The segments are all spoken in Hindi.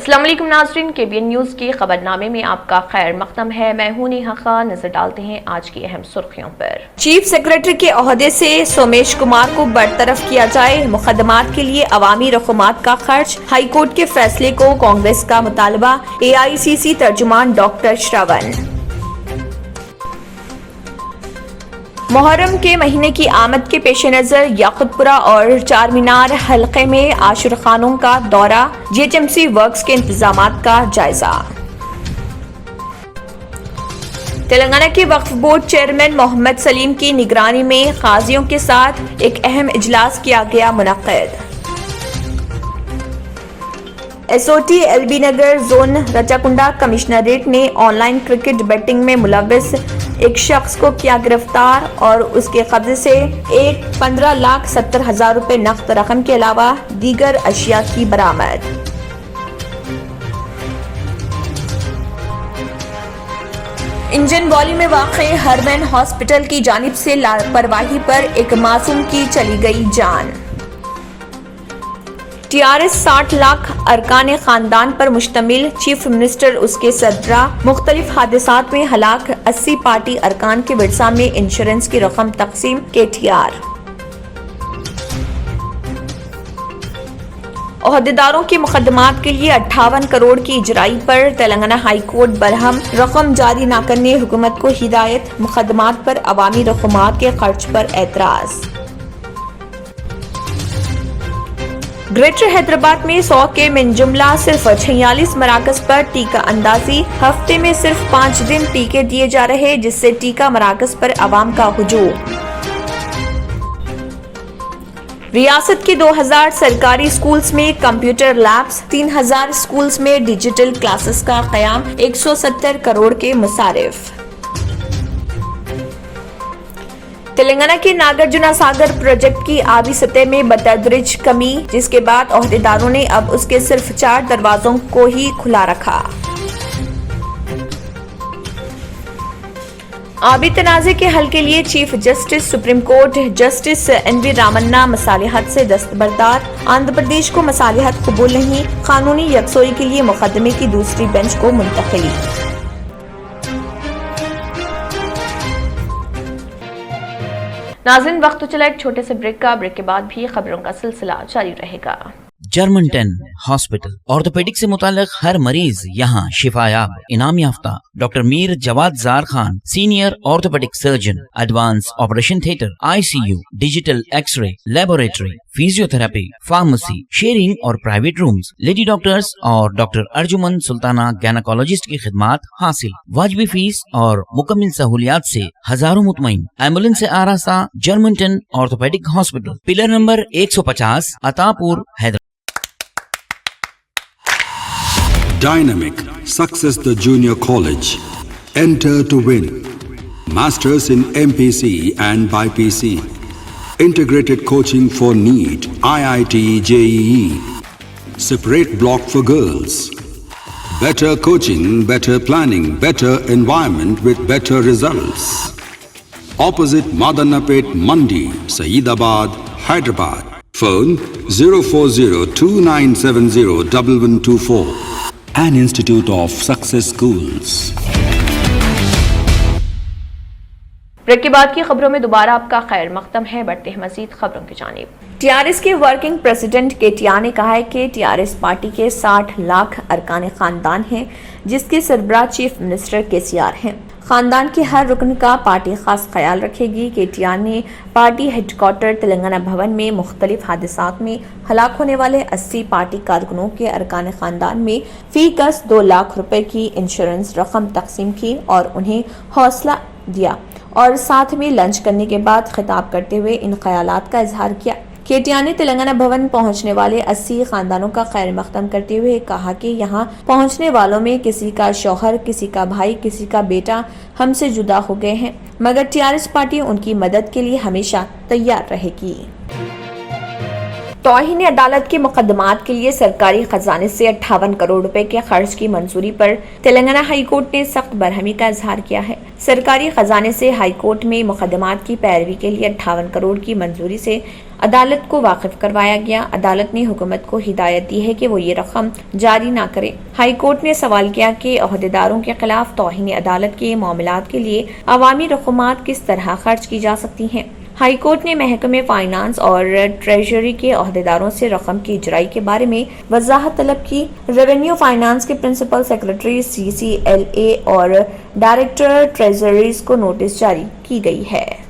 अस्सलाम वालेकुम नाज़रीन, KBN न्यूज़ के खबरनामे में आपका खैर मक़दम है। मैं हूं नेहा खान। नजर डालते हैं आज की अहम सुर्खियों पर। चीफ सेक्रेटरी के ओहदे से सोमेश कुमार को बरतरफ किया जाए। मुकदमात के लिए अवामी रकूमात का खर्च। हाई कोर्ट के फैसले को कांग्रेस का मुतालबा। AICC तर्जुमान डॉक्टर श्रवण। मुहर्रम के महीने की आमद के पेश नजर याकुतपुरा और चार मीनार हल्के में आशुर खानों का दौरा। GHMC वर्क्स के इंतजामात का जायजा। तेलंगाना के वक्फ बोर्ड चेयरमैन मोहम्मद सलीम की निगरानी में काजियों के साथ एक अहम इजलास किया गया मुनक्किद। SOT LB नगर जोन रचाकुंडा कमिश्नरेट ने ऑनलाइन क्रिकेट बेटिंग में मुलव्विस एक शख्स को किया गिरफ्तार और उसके कब्जे से 15,70,000 रुपए नकद रकम के अलावा दीगर अशिया की बरामद। इंजन बॉली में वाक़े हरमैन हॉस्पिटल की जानिब से लापरवाही पर एक मासूम की चली गई जान। TRS 60 लाख अरकान खानदान पर मुश्तमिल। चीफ मिनिस्टर उसके सदरा मुख्तलिफ हादसात में हलाक 80 पार्टी अरकान के विरसा में इंश्योरेंस की रकम तकसीम। KTR। ओहदेदारों के मुकदमात के लिए 58 करोड़ की इजराई पर तेलंगाना हाई कोर्ट बरहम। रकम जारी न करने हुकूमत को हिदायत। मुकदमात पर अवामी रकूमात के खर्च पर एतराज। ग्रेटर हैदराबाद में 100 के मिन जुमला सिर्फ 46 मराकज पर टीका अंदाजी। हफ्ते में सिर्फ 5 दिन टीके दिए जा रहे, जिससे टीका मराकज पर अवाम का हुजूम। रियासत के 2000 सरकारी स्कूल्स में कंप्यूटर लैब्स। 3000 स्कूल्स में डिजिटल क्लासेस का क़याम। 170 करोड़ के मुसारिफ। तेलंगाना के नागार्जुना सागर प्रोजेक्ट की आबी सतह में बतदरीज कमी, जिसके बाद ओहदेदारों ने अब उसके सिर्फ 4 दरवाजों को ही खुला रखा। आबी तनाज़े के हल के लिए chief justice supreme court justice NV Ramana मसालिहत से दस्तबरदार। आंध्र प्रदेश को मसालिहत कबूल नहीं। कानूनी यकसोई के लिए मुकदमे की दूसरी बेंच को मुंतकिली। नाज़रीन, वक्त तो चला एक छोटे से ब्रेक का। ब्रेक के बाद भी खबरों का सिलसिला जारी रहेगा। जर्मनटन हॉस्पिटल ऑर्थोपेडिक से मुताल्लिक हर मरीज यहाँ शिफायाब। इनाम याफ्ता doctor Mir Jawad Zar Khan, senior orthopaedic surgeon. Advance operation theatre, ICU, digital X ray, laboratory, physiotherapy, pharmacy, sharing और प्राइवेट रूम्स। लेडी डॉक्टर्स और डॉक्टर अर्जुमन सुल्ताना गायनेकोलॉजिस्ट की खिदमात हासिल। वाजबी फीस और मुकम्मल सहूलियात से हजारों मुतमईन। एम्बुलेंस से आरास्ता Germanton orthopaedic hospital, pillar number 150, Attapur, Hyderabad. Dynamic Success the Junior College. Enter to win. Masters in MPC and BPC. Integrated coaching for NEET, IIT, JEE. Separate block for girls. Better coaching, better planning, better environment with better results. Opposite Madannapet Mandi, Saeedabad, Hyderabad. Phone 04029701124. An Institute of Success Schools. Break के बाद की खबरों में दोबारा आपका खैर मक़दम है। बढ़ते हैं मजीद खबरों की जानिब। TRS के वर्किंग प्रेसिडेंट KTR ने कहा है कि TRS पार्टी के 60 लाख अरकान खानदान हैं, जिसके सरबराह चीफ मिनिस्टर KCR हैं। खानदान के हर रुकन का पार्टी खास ख्याल रखेगी। KTR ने पार्टी हेडक्वार्टर तेलंगाना भवन में मुख्तलिफ हादसात में हलाक होने वाले 80 पार्टी कारकुनों के अरकान खानदान में फी गस 2 लाख रुपए की इंश्योरेंस रकम तकसीम की और उन्हें हौसला दिया और साथ में लंच करने के बाद खिताब करते हुए इन ख्यालात का इजहार किया। KTR ने तेलंगाना भवन पहुंचने वाले 80 खानदानों का खैर मक़दम करते हुए कहा कि यहाँ पहुंचने वालों में किसी का शौहर, किसी का भाई, किसी का बेटा हमसे जुदा हो गए हैं, मगर TRS पार्टी उनकी मदद के लिए हमेशा तैयार रहेगी। तौहीन अदालत के मुकदमात के लिए सरकारी खजाने से 58 करोड़ रुपए के खर्च की मंजूरी पर तेलंगाना हाई कोर्ट ने सख्त बरहमी का इजहार किया है। सरकारी खजाने से हाई कोर्ट में मुकदमात की पैरवी के लिए 58 करोड़ की मंजूरी से अदालत को वाकिफ करवाया गया। अदालत ने हुकूमत को हिदायत दी है कि वो ये रकम जारी ना करे। हाई कोर्ट ने सवाल किया कि ओहदेदारों के खिलाफ तौहीन अदालत के मामलात के लिए अवामी रकूमात किस तरह खर्च की जा सकती हैं। हाई कोर्ट ने महकमे फाइनेंस और ट्रेजरी के ओहदेदारों से रकम की इजराई के बारे में वजाहत तलब की। रेवेन्यू फाइनेंस के प्रिंसिपल सेक्रेटरी CCLA और डायरेक्टर ट्रेजरीज को नोटिस जारी की गई है।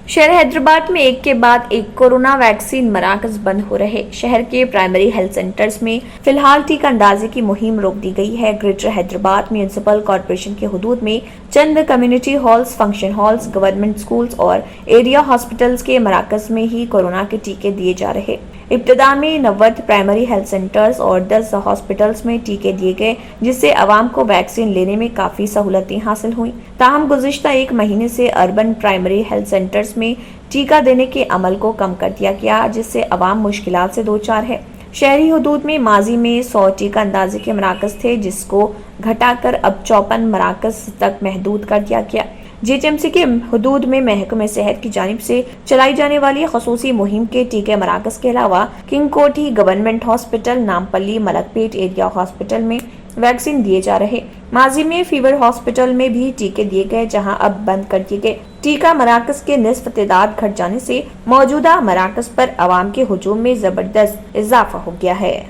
शहर हैदराबाद में एक के बाद एक कोरोना वैक्सीन मराकज बंद हो रहे। शहर के प्राइमरी हेल्थ सेंटर्स में फिलहाल टीका अंदाजी की मुहिम रोक दी गई है। ग्रेटर हैदराबाद म्यूनिसिपल कॉर्पोरेशन के हुदूद में चंद community halls, function halls, government schools और एरिया हॉस्पिटल्स के मराकज में ही कोरोना के टीके दिए जा रहे। इब्तदा में 90 प्राइमरी हेल्थ सेंटर्स और 10 हॉस्पिटल्स में टीके दिए गए, जिससे आवाम को वैक्सीन लेने में काफी सहूलतें हासिल हुई। ताहम गुज़िश्ता एक महीने से अर्बन प्राइमरी हेल्थ सेंटर्स में टीका देने के अमल को कम कर दिया गया, जिससे आवाम मुश्किलात से दो चार है। शहरी हुदूद में माजी में 100 टीका अंदाजी के मराकज थे, जिसको घटाकर अब 54 मराकज तक महदूद कर दिया गया। GHMC के हुदूद में महकमे सेहत की जानिब से चलाई जाने वाली खसूसी मुहिम के टीके मराकज के अलावा किंग कोठी government hospital, Nampally, Malakpet area hospital में वैक्सीन दिए जा रहे। माजी में फीवर हॉस्पिटल में भी टीके दिए गए, जहां अब बंद कर दिए गए। टीका मराकज के निस्फ तादाद घट जाने से मौजूदा मराकज पर आवाम के हुजूम में जबरदस्त इजाफा हो गया है।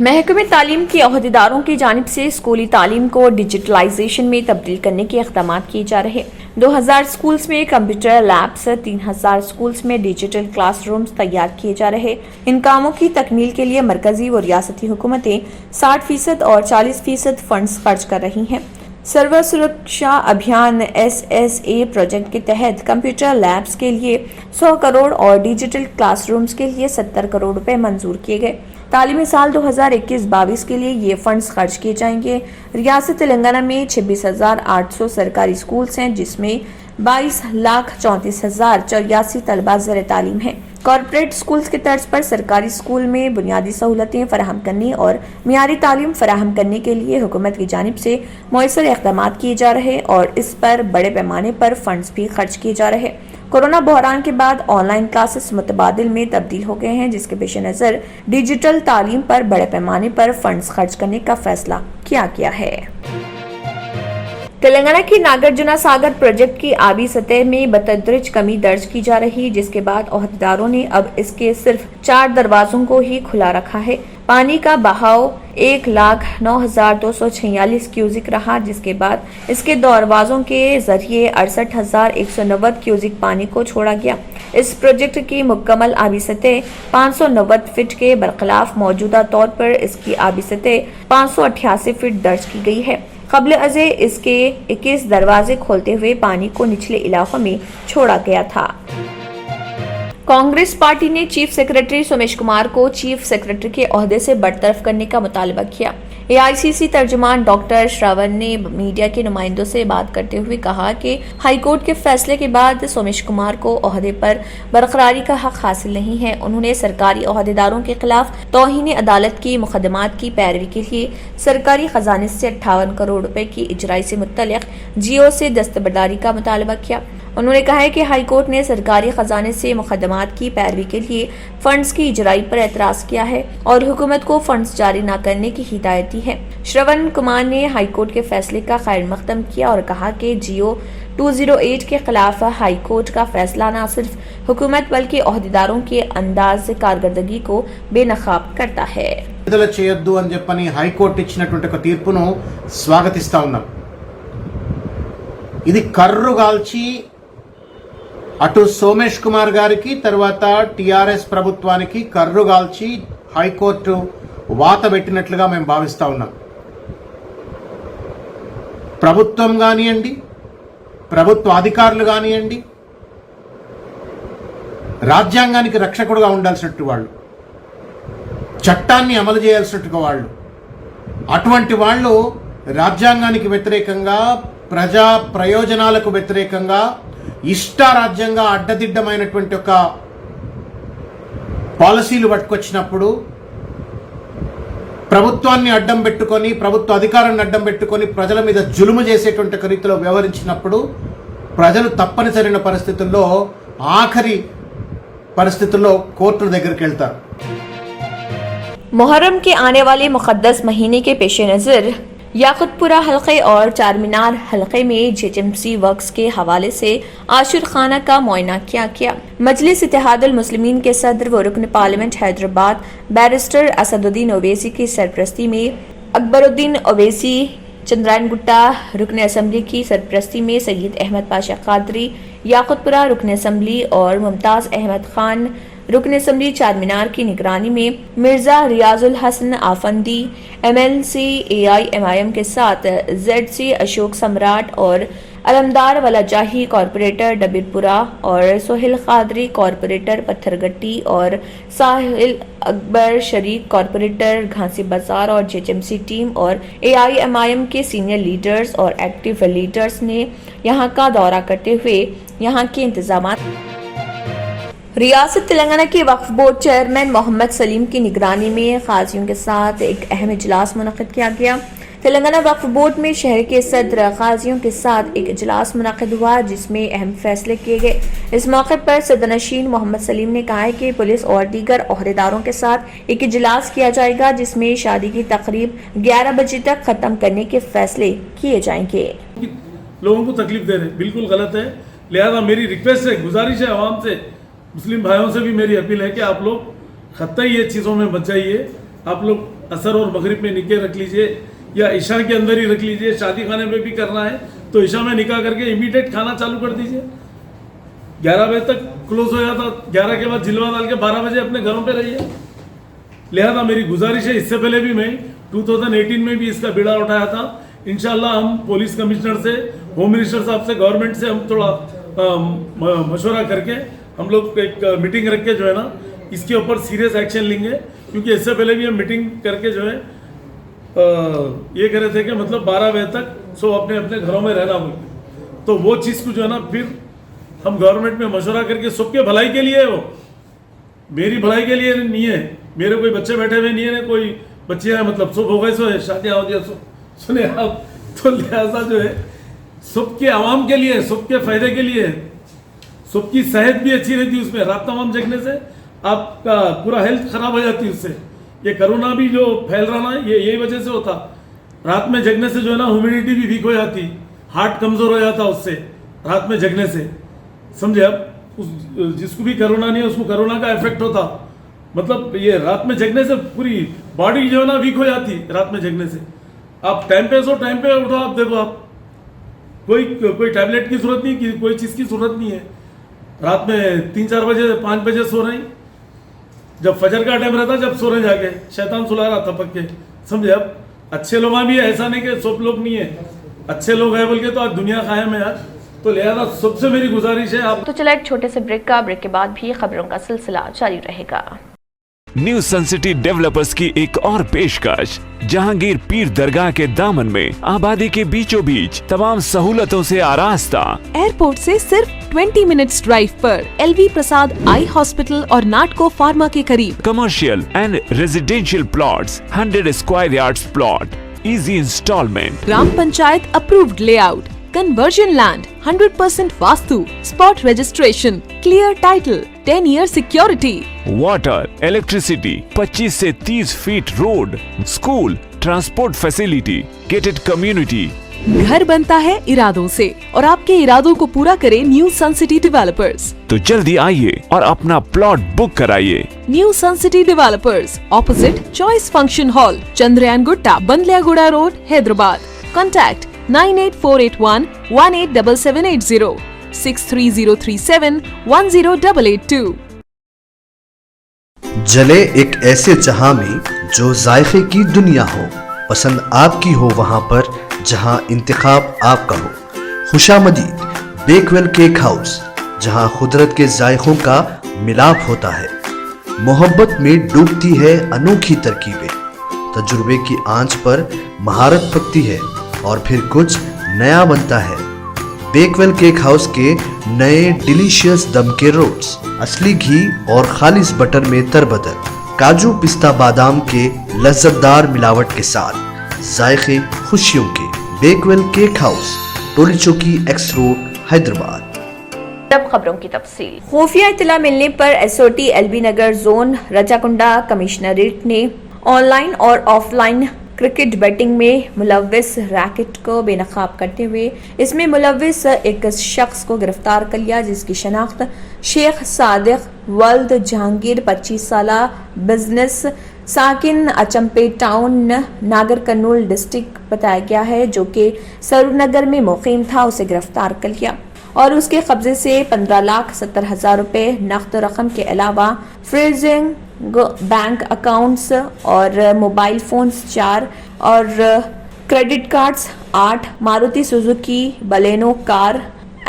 महकमे तालीम के अहदेदारों की जानिब से स्कूली तालीम को डिजिटलाइजेशन में तब्दील करने के इक़दाम किए जा रहे। 2000 स्कूल्स में कंप्यूटर लैब्स, 3000 स्कूल्स में डिजिटल क्लासरूम्स तैयार किए जा रहे। इन कामों की तकमील के लिए मरकजी व रियासती हुकूमतें 60% और 40% फंड्स खर्च कर रही हैं। सर्वर सुरक्षा अभियान SSA प्रोजेक्ट के तहत कंप्यूटर लैब्स के लिए 100 करोड़ और डिजिटल क्लासरूम्स के लिए 70 करोड़ रुपए मंजूर किए गए। तालीमी साल 2021-22 के लिए ये फंड्स खर्च किए जाएंगे। रियासत तेलंगाना में 26,800 सरकारी स्कूल्स हैं, जिसमें 22,34,084 तलबा ज़र तालीम हैं। कॉर्पोरेट स्कूल्स के तर्ज पर सरकारी स्कूल में बुनियादी सहूलतें फराहम करने और मियारी तालीम फराहम करने के लिए हुकूमत की जानिब से मौसर इक़दाम किए जा रहे और इस पर बड़े पैमाने पर फंड्स भी खर्च किए जा रहे। कोरोना बहरान के बाद ऑनलाइन क्लासेस मुतबादिल में तब्दील हो गए हैं, जिसके पेश नज़र डिजिटल तालीम पर बड़े पैमाने पर फंड्स खर्च करने का फैसला किया गया है। तेलंगाना की नागार्जुना सागर प्रोजेक्ट की आबी सतह में बतदरिज कमी दर्ज की जा रही, जिसके बाद ओहदेदारों ने अब इसके सिर्फ 4 दरवाजों को ही खुला रखा है। पानी का बहाव 1,09,246 क्यूजिक रहा, जिसके बाद इसके दरवाजों के जरिए 68,190 क्यूजिक पानी को छोड़ा गया। इस प्रोजेक्ट की मुकम्मल आबी सतह 590 फीट के बरखिलाफ मौजूदा तौर पर इसकी आबी सतह 588 फीट दर्ज की गई है। कबल अज़े इसके 21 दरवाजे खोलते हुए पानी को निचले इलाकों में छोड़ा गया था। कांग्रेस पार्टी ने चीफ सेक्रेटरी सोमेश कुमार को चीफ सेक्रेटरी के ओहदे से बरतरफ करने का मुतालबा किया। AICC तर्जुमान डॉक्टर श्रवण ने मीडिया के नुमाइंदों से बात करते हुए कहा कि हाईकोर्ट के फैसले के बाद सोमेश कुमार को ओहदे पर बरकरारी का हक हासिल नहीं है। उन्होंने सरकारी ओहदेदारों के खिलाफ तौहीन अदालत की मुकदमात की पैरवी के लिए सरकारी खजाने से 58 करोड़ रुपए की इजराई से मुत्तल्लिक GO से दस्तबरदारी का मुतालबा किया। उन्होंने कहा है कि हाईकोर्ट ने सरकारी खजाने से मुकदमात की पैरवी के लिए फंड्स की इजराई पर एतराज किया है और हुकूमत को फंड्स जारी न करने की हिदायत दी है। श्रवण कुमार ने हाईकोर्ट के फैसले का खैर मकदम किया और कहा कि GO 208 के खिलाफ हाईकोर्ट का फैसला न सिर्फ हुकूमत बल्कि ओहदेदारों के अंदाज कारकर्दगी को बेनकाब करता है। చేయొద్దు అని చెప్పని హైకోర్టు ఇచ్చినటువంటి ఒక తీర్పును స్వాగతిస్తా ఉన్నాం। ఇది కర్రుగాల్చి అటు సోమేష్ కుమార్ గారికి తర్వాత TRS ప్రభుత్వానికి కర్రుగాల్చి హైకోర్టు వాత పెట్టినట్లుగా మేము భావిస్తా ఉన్నాం। ప్రభుత్వం కానివ్వండి, ప్రభుత్వ అధికారులు కానివ్వండి, రాజ్యాంగానికి రక్షకుడుగా ఉండాల్సినట్టు వాళ్ళు, చట్టాన్ని అమలు చేయాల్సినట్టుగా వాళ్ళు, అటువంటి వాళ్ళు రాజ్యాంగానికి వ్యతిరేకంగా, ప్రజా ప్రయోజనాలకు వ్యతిరేకంగా, ఇష్టారాజ్యంగా అడ్డదిడ్డమైనటువంటి ఒక పాలసీలు పట్టుకొచ్చినప్పుడు, ప్రభుత్వాన్ని అడ్డం పెట్టుకొని, ప్రభుత్వ అధికారాన్ని అడ్డం పెట్టుకొని ప్రజల మీద జులుము చేసేటువంటి రీతిలో వ్యవహరించినప్పుడు ప్రజలు తప్పనిసరైన పరిస్థితుల్లో ఆఖరి పరిస్థితుల్లో కోర్టుల దగ్గరికి వెళ్తారు. मुहर्रम के आने वाले मुक़द्दस महीने के पेश नज़र याकुतपुरा हल्के और चारमीनार हल्के में जेएचएमसी वर्क्स के हवाले से आशुर खाना का मुआयना किया गया। मजलिस इत्तेहादुल मुस्लिमीन के सदर व रुकन पार्लियामेंट हैदराबाद बैरिस्टर असदुद्दीन ओवैसी की सरपरस्ती में, अकबरुद्दीन ओवैसी चंद्रायन गुट्टा रुकन असम्बली की सरपरस्ती में सैयद अहमद पाशा कादरी याकुतपुरा रुकन असम्बली और मुमताज़ अहमद खान रुकन असम्बली चारमीनार की निगरानी में मिर्जा रियाजुल हसन आफंदी MLC AIMIM के साथ ZC अशोक सम्राट और अलमदार वलाजाही कॉरपोरेटर डबीरपुरा और सोहेल कादरी कॉरपोरेटर पत्थरगट्टी और साहिल अकबर शरीक कॉरपोरेटर घासी बाजार और जेएचएमसी टीम और AIMIM के सीनियर लीडर्स और एक्टिव लीडर्स ने यहां का दौरा करते हुए यहां के इंतजामात रियासत तेलंगाना के वक्फ बोर्ड चेयरमैन मोहम्मद सलीम की निगरानी में काजियों के साथ एक अहम इजलास मुनक़िद किया गया। तेलंगाना वक्फ बोर्ड में शहर के सदर काजियों के साथ एक इजलास मुनक़िद हुआ जिसमें अहम फैसले किए गए। इस मौके पर सदरनशीन मोहम्मद सलीम ने कहा है कि पुलिस और दीगर ओहदेदारों के साथ एक इजलास किया जाएगा जिसमें शादी की तकरीब 11 बजे तक खत्म करने के फैसले किए जाएंगे। लोगों को तकलीफ दे रहे बिल्कुल गलत है, लिहाजा मेरी रिक्वेस्ट है, गुजारिश है आवाम से, मुस्लिम भाइयों से भी मेरी अपील है कि आप लोग खत्ता ये चीज़ों में बच जाइए। आप लोग असर और मगरिब में निकाह रख लीजिए या इशा के अंदर ही रख लीजिए। शादी खाने में भी करना है तो इशा में निकाह करके इमीडिएट खाना चालू कर दीजिए। 11 बजे तक क्लोज हो जाता, 11 के बाद जिलवा डाल के 12 बजे अपने घरों पे रहिए। लिहाजा मेरी गुजारिश है, इससे पहले भी मैं 2018 में भी इसका बीड़ा उठाया था। इंशाल्लाह हम पुलिस कमिश्नर से, होम मिनिस्टर साहब से, गवर्नमेंट से हम थोड़ा मशवरा करके हम लोग एक मीटिंग रख के जो है ना इसके ऊपर सीरियस एक्शन लेंगे, क्योंकि इससे पहले भी हम मीटिंग करके जो है ये कह रहे थे कि मतलब 12 बजे तक सब अपने अपने घरों में रहना होगी। तो वो चीज़ को जो है ना फिर हम गवर्नमेंट में मशवरा करके सबके भलाई के लिए है, वो मेरी भलाई के लिए नहीं है। मेरे कोई बच्चे बैठे हुए नहीं है ना, कोई बच्चे हैं, मतलब सब हो गए सो है, शादियाँ हो गया सो सुने आप। तो लिहाजा जो है सबके आवाम के लिए, सबके फायदे के लिए, सबकी सेहत भी अच्छी रहती है उसमें। रात तमाम जगने से आपका पूरा हेल्थ खराब हो जाती है उससे। ये कोरोना भी जो फैल रहा है ये यही वजह से होता। रात में जगने से जो है ना ह्यूमिडिटी भी वीक हो जाती, हार्ट कमज़ोर हो जाता उससे रात में जगने से, समझे आप। जिसको भी कोरोना नहीं है उसको कोरोना का इफेक्ट होता। मतलब ये रात में जगने से पूरी बॉडी जो है ना वीक हो जाती रात में जगने से। आप टाइम पे सो, टाइम पे उठो, आप देखो आप कोई टैबलेट की जरूरत नहीं, कोई चीज़ की जरूरत नहीं है। रात में 3-4 बजे 5 बजे सो रहे, जब फजर का टाइम रहता जब सो रहे जाके, शैतान सुला रहा था पक्के, समझे आप। अच्छे लोग भी है, ऐसा नहीं कि सब लोग नहीं है, अच्छे लोग हैं बोल के तो आज दुनिया कायम है आज। तो लिहाजा सबसे मेरी गुजारिश है आप। तो चला एक छोटे से ब्रेक के बाद भी खबरों का सिलसिला जारी रहेगा। न्यू सन सिटी डेवलपर्स की एक और पेशकश, जहांगीर पीर दरगाह के दामन में आबादी के बीचों बीच तमाम सहूलतों से आरास्ता, एयरपोर्ट से सिर्फ 20 मिनट्स ड्राइव पर LV प्रसाद आई हॉस्पिटल और नाटको फार्मा के करीब। Commercial and residential plots, 100 square yards plot, easy instalment, gram panchayat approved layout, conversion land, 100% vastu, spot registration, clear title, 10 year security, water, electricity, 25 से 30 feet road, school, transport facility, gated community. घर बनता है इरादों से और आपके इरादों को पूरा करे न्यू सन सिटी डेवलपर्स। तो जल्दी आइए और अपना प्लॉट बुक कराइए। New sun city developers, opposite choice function hall, Chandrayan Gutta, Bandlaguda road, Hyderabad. Contact 98481 187780, 63037 10882। जले एक ऐसे जहां में जो जायके की दुनिया हो, पसंद आपकी हो वहां पर जहां इंतखाब आपका हो। खुशामदीद बेकवेल केक हाउस, जहां कुदरत के जायकों का मिलाप होता है, मोहब्बत में डूबती है अनोखी तरकीबें, तजुर्बे की आंच पर महारत पकती है और फिर कुछ नया बनता है। बेकवेल केक हाउस के नए डिलीशियस दम के रोल्स, असली घी और खालिस बटर में तरबदर, काजू पिस्ता बादाम के लज्जतदार मिलावट के साथ जायके खुशियों के। बेकवेल केक हाउस, टोली चौकी, एक्स रोड, हैदराबाद। अब खबरों की तफसील। खुफिया इत्तला मिलने पर एसओटी एलबी नगर जोन रजाकुंडा कमिश्नरेट ने ऑनलाइन और ऑफलाइन क्रिकेट बैटिंग में मुलव्विस रैकेट को बेनकाब करते हुए इसमें मुलव्विस एक शख्स को गिरफ्तार कर लिया, जिसकी शनाख्त शेख सादिक वल्द जहांगीर 25 साल बिजनेस साकिन अचम्पे टाउन नागर कर्नूल डिस्ट्रिक्ट बताया गया है, जो कि सरूरनगर में मुकीम था। उसे गिरफ्तार कर लिया और उसके कब्जे से 15,70,000 रुपए नकद रकम के अलावा फ्रीजिंग बैंक अकाउंट्स और मोबाइल फोन्स 4 और credit cards 8, Maruti Suzuki Baleno car,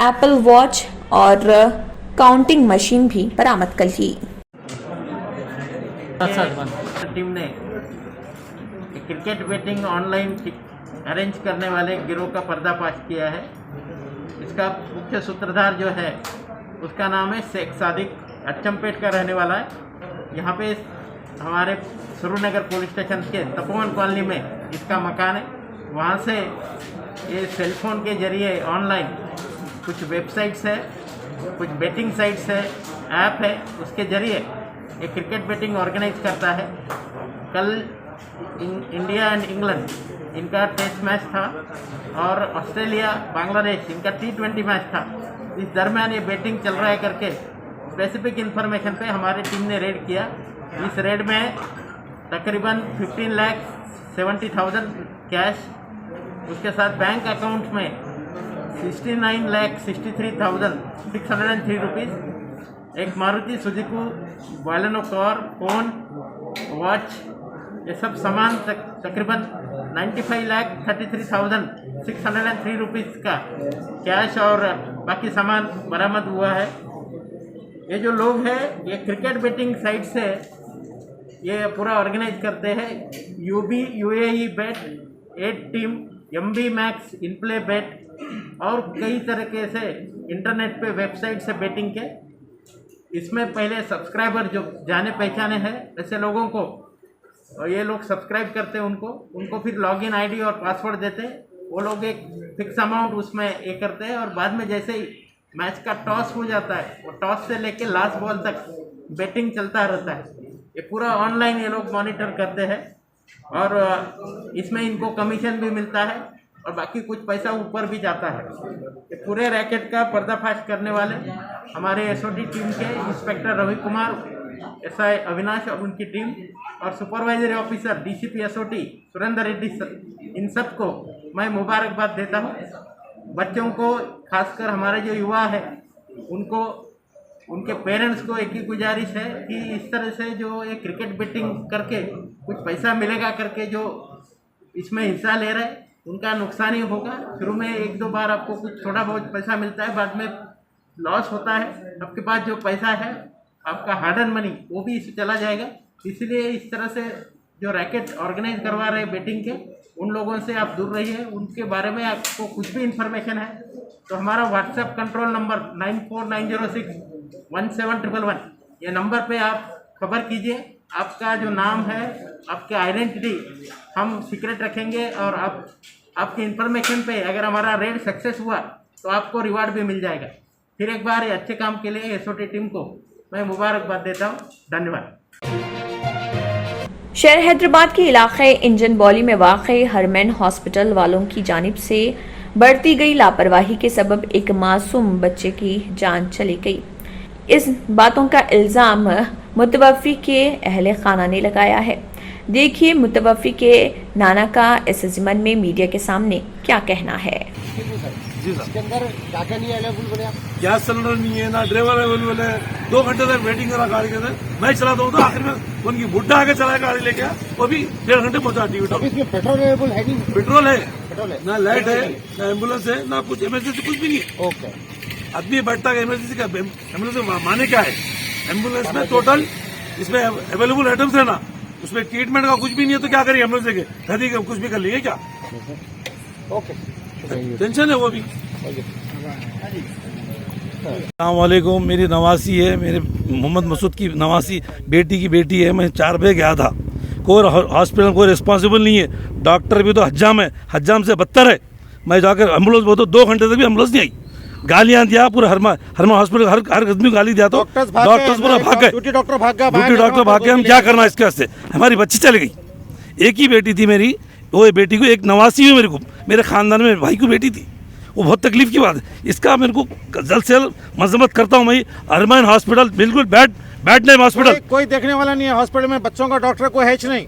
Apple watch और काउंटिंग मशीन भी बरामद कर ली। टीम ने क्रिकेट बेटिंग ऑनलाइन अरेंज करने वाले गिरोह का पर्दाफाश किया है। इसका मुख्य सूत्रधार जो है उसका नाम है शेख सादिक, अच्चमपेट का रहने वाला है। यहाँ पे हमारे सरूरनगर पुलिस स्टेशन के तपोवन कॉलोनी में इसका मकान है। वहाँ से ये सेलफोन के जरिए ऑनलाइन कुछ वेबसाइट्स है, कुछ बेटिंग साइट्स है, ऐप है, उसके जरिए ये क्रिकेट बेटिंग ऑर्गेनाइज करता है। कल इंडिया एंड इंग्लैंड इनका टेस्ट मैच था और ऑस्ट्रेलिया बांग्लादेश इनका T20 मैच था। इस दरमियान ये बेटिंग चल रहा है करके स्पेसिफिक इन्फॉर्मेशन पे हमारी टीम ने रेड किया। इस रेड में तकरीबन 15,70,000 कैश, उसके साथ बैंक अकाउंट में 69,63,603 रुपीज़, एक Maruti Suzuki Baleno car, phone, watch, ये सब सामान तकरीबन 95,33,603 रुपीज़ का कैश और बाकी सामान बरामद हुआ है। ये जो लोग हैं ये क्रिकेट बेटिंग साइट से ये पूरा ऑर्गेनाइज करते हैं। UAE बेट, 8 टीम, MB मैक्स, इनप्ले बेट और कई तरीके से इंटरनेट पे वेबसाइट से बेटिंग के। इसमें पहले सब्सक्राइबर जो जाने पहचाने हैं ऐसे लोगों को ये लोग सब्सक्राइब करते हैं, उनको फिर लॉगिन आईडी और पासवर्ड देते हैं। वो लोग एक फिक्स अमाउंट उसमें ये करते हैं और बाद में जैसे ही मैच का टॉस हो जाता है वो टॉस से लेके लास्ट बॉल तक बेटिंग चलता रहता है। ये पूरा ऑनलाइन ये लोग मॉनिटर करते हैं और इसमें इनको कमीशन भी मिलता है और बाकी कुछ पैसा ऊपर भी जाता है। ये पूरे रैकेट का पर्दाफाश करने वाले हमारे एसओटी टीम के इंस्पेक्टर रवि कुमार, SI अविनाश और उनकी टीम और supervisory officer DCP SOT Surendra Reddy, इन सब को मैं मुबारकबाद देता हूँ। बच्चों को, खासकर हमारे जो युवा है उनको, उनके पेरेंट्स को एक ही गुजारिश है कि इस तरह से जो ये क्रिकेट बेटिंग करके कुछ पैसा मिलेगा करके जो इसमें हिस्सा ले रहे हैं उनका नुकसान ही होगा। शुरू में 1-2 बार आपको कुछ थोड़ा बहुत पैसा मिलता है, बाद में लॉस होता है। आपके पास जो पैसा है आपका हार्ड एंड मनी वो भी चला जाएगा। इसलिए इस तरह से जो रैकेट ऑर्गेनाइज करवा रहे हैं बेटिंग के, उन लोगों से आप दूर रहिए। उनके बारे में आपको कुछ भी इंफॉर्मेशन है तो हमारा व्हाट्सएप कंट्रोल नंबर 9490617111 ये नंबर पे आप खबर कीजिए। आपका जो नाम है, आपके आइडेंटिटी हम सीक्रेट रखेंगे और आपकी इंफॉर्मेशन पे अगर हमारा रेड सक्सेस हुआ तो आपको रिवार्ड भी मिल जाएगा। फिर एक बार ये अच्छे काम के लिए एसओटी टीम को मैं मुबारकबाद देता हूँ। धन्यवाद। शहर हैदराबाद के इलाके इंजन बॉली में वाक़ई हरमैन हॉस्पिटल वालों की जानिब से बढ़ती गई लापरवाही के सबब एक मासूम बच्चे की जान चली गई। इस बातों का इल्ज़ाम मुतवफ़्फ़ी के अहले खाना ने लगाया है। देखिए मुतवफ़्फ़ी के नाना का इस ज़िमन में मीडिया के सामने क्या कहना है। जी सर, गैस सिलेंडर नहीं है ना, ड्राइवर अवेलेबल है। 2 घंटे तक वेटिंग करा गाड़ी के अंदर, मैं चलाता हूँ तो आखिर में उनकी बुड्ढा आके चलाया गाड़ी लेके, वो भी 1.5 घंटे पहुंचा टीवी टॉप। पेट्रोल अवेलेबल है नहीं? पेट्रोल है ना, लाइट है ना, एम्बुलेंस है ना, कुछ इमरजेंसी कुछ भी नहीं है। ओके, आदमी बैठता है इमरजेंसी का, एम्बुलेंस माने क्या है? एम्बुलेंस में टोटल इसमें अवेलेबल आइटम्स है ना, उसमें ट्रीटमेंट का कुछ भी नहीं है तो क्या करिए? एम्बुलेंस लेके खरीद के कुछ भी कर लेंगे क्या? ओके, टेंशन है वो भी। अस्सलामुअलैकुम, मेरी नवासी है, मेरे मोहम्मद मसूद की नवासी बेटी की बेटी है। मैं 4 बजे गया था, कोई हॉस्पिटल कोई रिस्पॉन्सिबल नहीं है, डॉक्टर भी तो हज्जाम है, हज्जाम से बदतर है। मैं जाकर एम्बुलेंस बोलता 2 घंटे तक भी एम्बुलेंस नहीं आई। गालियां दिया, पूरा हरमा हॉस्पिटल हर आदमी को गाली दिया, तो डॉक्टर्स पूरा भाग गए, ड्यूटी डॉक्टर भाग गया, ड्यूटी डॉक्टर भाग गए। हम क्या करना इसके वास्ते? हमारी बच्ची चली गई, एक ही बेटी थी मेरी, वो बेटी को एक नवासी हुई, मेरे को मेरे खानदान में भाई की बेटी थी, वो बहुत तकलीफ की बात है। इसका मेरे को जल्द से जल्द मजम्मत करता हूँ मैं। अरमान हॉस्पिटल बिल्कुल बैड नेम हॉस्पिटल, कोई देखने वाला नहीं है हॉस्पिटल में, बच्चों का डॉक्टर कोई है नहीं।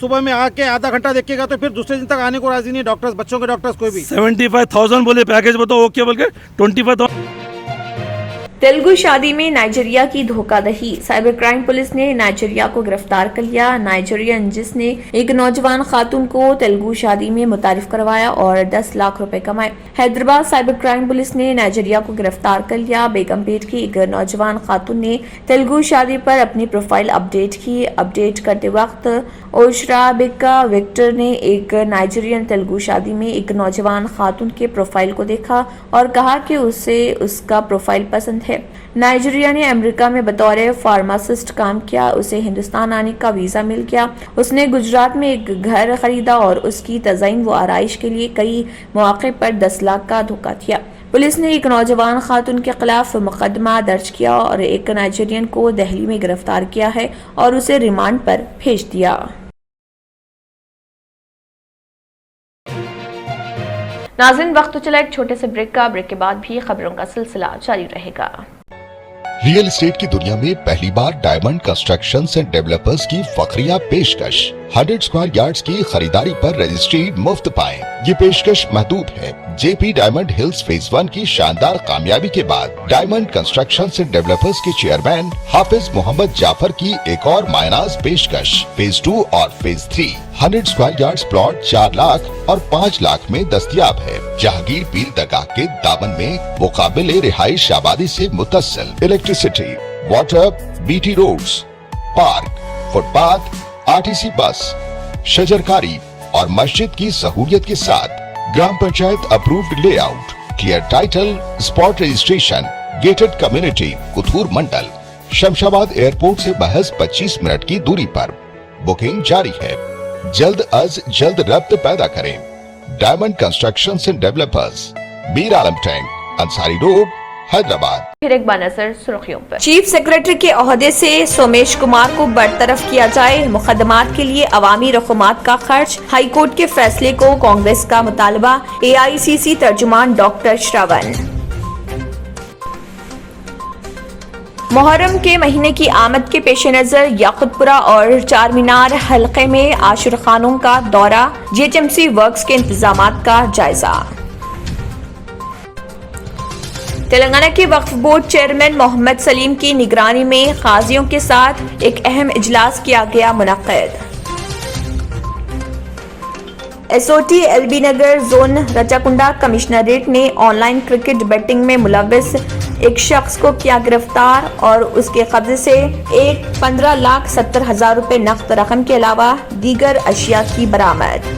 सुबह में आके आधा घंटा देखेगा तो फिर दूसरे दिन तक आने को राजी नहीं है डॉक्टर्स, बच्चों के डॉक्टर्स कोई भी। 75,000 बोले पैकेज, बताओ ओके बोल के 25,000। तेलुगु शादी में नाइजीरिया की धोखाधड़ी, साइबर क्राइम पुलिस ने नाइजीरिया को गिरफ्तार कर लिया। नाइजीरियन जिसने एक नौजवान खातून को तेलुगु शादी में मुतारिफ करवाया और 10 लाख रुपए कमाए। हैदराबाद साइबर क्राइम पुलिस ने नाइजीरिया को गिरफ्तार कर लिया। बेगमपेट की एक नौजवान खातून ने तेलुगु शादी पर अपनी प्रोफाइल अपडेट की। अपडेट करते वक्त ओशरा बिक्का विक्टर ने एक नाइजीरियन तेलुगु शादी में एक नौजवान खातून के प्रोफाइल को देखा और कहा कि उसे उसका प्रोफाइल पसंद है। नाइजीरिया ने अमेरिका में बतौर फार्मासिस्ट काम किया, उसे हिंदुस्तान आने का वीजा मिल गया। उसने गुजरात में एक घर खरीदा और उसकी तज़यीन व आराइश के लिए कई मौके पर 10 लाख का धोखा दिया। पुलिस ने एक नौजवान खातून के खिलाफ मुकदमा दर्ज किया और एक नाइजीरियन को दिल्ली में गिरफ्तार किया है और उसे रिमांड पर भेज दिया। नाज़रीन, वक्त तो चला एक छोटे से ब्रेक का। ब्रेक के बाद भी खबरों का सिलसिला जारी रहेगा। रियल एस्टेट की दुनिया में पहली बार डायमंड कंस्ट्रक्शंस एंड डेवलपर्स की फखरिया पेशकश। 100 स्क्वायर यार्ड्स की खरीदारी पर रजिस्ट्री मुफ्त पाएं। ये पेशकश महदूद है। जेपी डायमंड हिल्स फेज 1 की शानदार कामयाबी के बाद डायमंड कंस्ट्रक्शंस एंड डेवलपर्स के चेयरमैन हाफिज मोहम्मद जाफर की एक और मायनाज पेशकश। फेज 2 और phase 3 100 square yards plot 4 lakh और 5 लाख में दस्तयाब है। जहांगीर पीर दरगाह के दामन में मुकाबिले रिहाइश आबादी से मुतस्सिल electricity, water, BT roads, park, footpath, RTC bus, शजरकारी और मस्जिद की सहूलियत के साथ ग्राम panchayat approved layout, clear title, spot registration, gated community, Kothur mandal, Shamshabad airport से महज 25 मिनट की दूरी पर। बुकिंग जारी है। जल्द अज जल्द रब्त पैदा करें। Diamond constructions and developers, Mir Alam tank, Ansari road, Hyderabad. फिर एक बार नजर सुर्खियों पर। चीफ सेक्रेटरी के ओहदे से सोमेश कुमार को बरतरफ किया जाए। मुकदमात के लिए अवामी रकूमात का खर्च, हाईकोर्ट के फैसले को कांग्रेस का मुतालबा। AICC तर्जुमान डॉक्टर श्रवण। मुहर्रम के महीने की आमद के पेश नजर याकुतपुरा और चार मीनार हल्के में आशुर खानों का दौरा। GHMC वर्क्स के इंतजामात का जायजा। तेलंगाना के वक्फ बोर्ड चेयरमैन मोहम्मद सलीम की निगरानी में काजियों के साथ एक अहम इजलास किया गया मुनक्किद। SOT LB नगर जोन रचाकुंडा कमिश्नरेट ने ऑनलाइन क्रिकेट बेटिंग में मुलव्विस एक शख्स को किया गिरफ्तार और उसके कब्जे से 15,70,000 रुपए नकद रकम के अलावा दीगर अशिया की बरामद।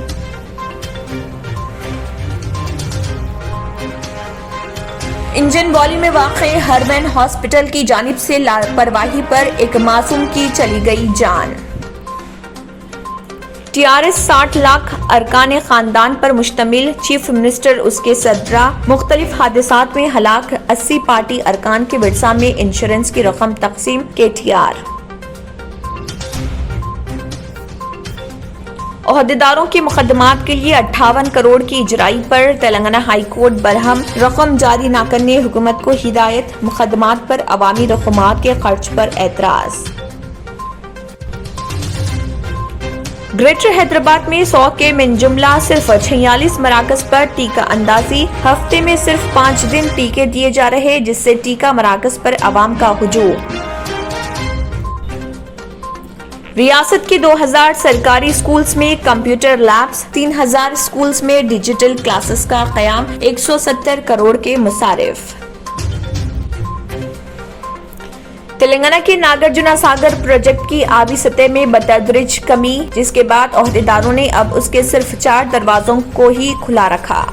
इंजन बॉली में वाक़े हरमैन हॉस्पिटल की जानिब से लापरवाही पर एक मासूम की चली गई जान। TRS 60 लाख अरकान खानदान पर मुश्तमिल, चीफ मिनिस्टर उसके सदरा मुख्तलिफ हादसात में हलाक 80 पार्टी अरकान के विरसा में इंश्योरेंस की रकम तकसीम। KTR। ओहदेदारों के मुकदमात के लिए 58 करोड़ की इजराई पर तेलंगाना हाई कोर्ट बरहम, रकम जारी न करने हुकूमत को हिदायत। मुकदमात पर अवामी रकूमात के खर्च पर एतराज। ग्रेटर हैदराबाद में 100 के मिन जुमला सिर्फ 46 मराकज पर टीका अंदाजी। हफ्ते में सिर्फ 5 दिन टीके दिए जा रहे, जिससे टीका मराकज पर अवाम का हुजूम। रियासत के 2000 सरकारी स्कूल्स में कंप्यूटर लैब्स, 3000 स्कूल्स में डिजिटल क्लासेस का कयाम। 170 करोड़ के मुसारिफ। तेलंगाना के नागार्जुना सागर प्रोजेक्ट की आबी सतह में बतदरीज कमी, जिसके बाद ओहदेदारों ने अब उसके सिर्फ 4 दरवाजों को ही खुला रखा।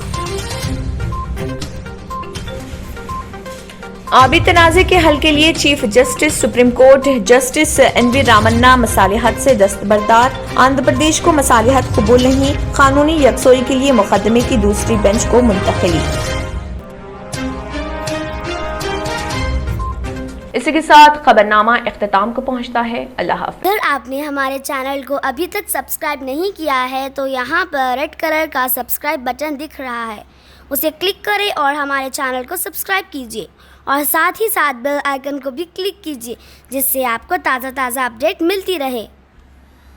आबी तनाज़े के हल के लिए chief justice supreme court justice NV Ramana मसालिहत से दस्तबरदार। आंध्र प्रदेश को मसालिहत कबूल नहीं, कानूनी यकसोई के लिए मुकदमे की दूसरी बेंच को मुंतकिली। इसी के साथ खबरनामा इख्तिताम को पहुंचता है। अल्लाह हाफ़िज़। अगर आपने हमारे चैनल को अभी तक सब्सक्राइब नहीं किया है तो यहाँ पर रेड कलर का सब्सक्राइब बटन दिख रहा है, उसे क्लिक करें और हमारे चैनल को सब्सक्राइब कीजिए और साथ ही साथ बेल आइकन को भी क्लिक कीजिए, जिससे आपको ताज़ा अपडेट मिलती रहे।